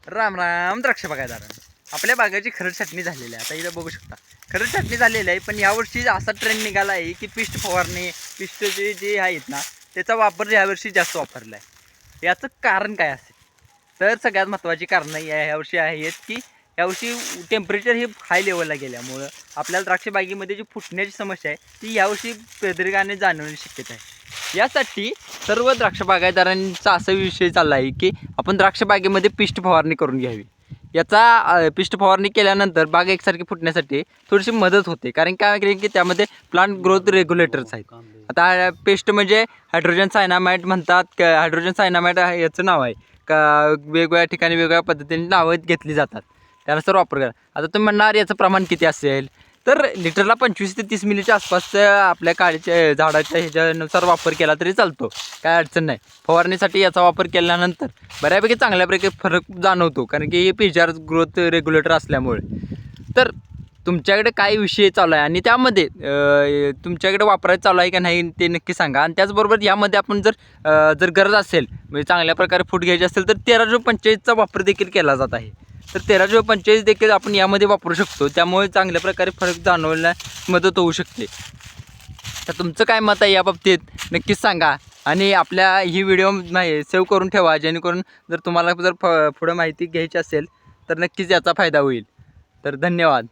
राम राम द्राक्ष बागायदार. आपल्या बागाची खरड छाटणी झालेली आहे. आता इथं बघू शकता खरड छाटणी झालेली आहे. पण यावर्षी असा ट्रेंड निघाला आहे की पिस्ट फवारणी, पिस्ट जे आहेत ना त्याचा वापर यावर्षी जास्त वापरला आहे. याचं कारण काय असेल तर सगळ्यात महत्त्वाची कारणं यावर्षी आहेत की यावर्षी टेम्परेचर हे हाय लेवलला गेल्यामुळं आपल्याला द्राक्ष बागेमध्ये जी फुटण्याची समस्या आहे ती यावर्षी प्रदीर्घाने जाणवण्याची शक्यता आहे. यासाठी सर्व द्राक्ष बागायतदारांचा असा विषय चालला आहे की आपण द्राक्ष बागेमध्ये पिस्ट फवारणी करून घ्यावी. याचा पिस्ट फवारणी केल्यानंतर बाग एकसारखी फुटण्यासाठी थोडीशी मदत होते. कारण काय की त्यामध्ये प्लांट ग्रोथ रेग्युलेटर्स आहेत. आता पेस्ट म्हणजे हायड्रोजन सायनामाइड म्हणतात. हायड्रोजन सायनामाइड याचं नाव आहे का वेगवेगळ्या ठिकाणी वेगवेगळ्या पद्धतीने नावं घेतली जातात. त्यानुसार वापर करा. आता तुम्ही म्हणणार याचं प्रमाण किती असेल तर लिटरला 25 ते 30 मिलीच्या आसपास आपल्या काळीच्या झाडाच्या ह्याच्यानुसार वापर केला तरी चालतो. काय अडचण नाही. फवारणीसाठी याचा वापर केल्यानंतर बऱ्यापैकी चांगल्यापैकी फरक जाणवतो. कारण की हे पीजीआर ग्रोथ रेग्युलेटर असल्यामुळे. तर तुमच्याकडे काय विषय चालू आहे आणि त्यामध्ये तुमच्याकडे वापरायचं चालू आहे का नाही ते नक्की सांगा. आणि त्याचबरोबर यामध्ये आपण जर गरज असेल म्हणजे चांगल्या प्रकारे फूट घ्यायची असेल तर 13-45चा वापर देखील केला जात आहे. तर 13-45 देखील आपण यामध्ये वापरू शकतो. त्यामुळे चांगल्या प्रकारे फरक जाणवण्यास मदत होऊ शकते. तर तुमचं काय मत आहे याबाबतीत नक्कीच सांगा. आणि आपल्या ही व्हिडिओ सेव्ह करून ठेवा जेणेकरून जर तुम्हाला पुढं माहिती घ्यायची असेल तर नक्कीच याचा फायदा होईल. तर धन्यवाद.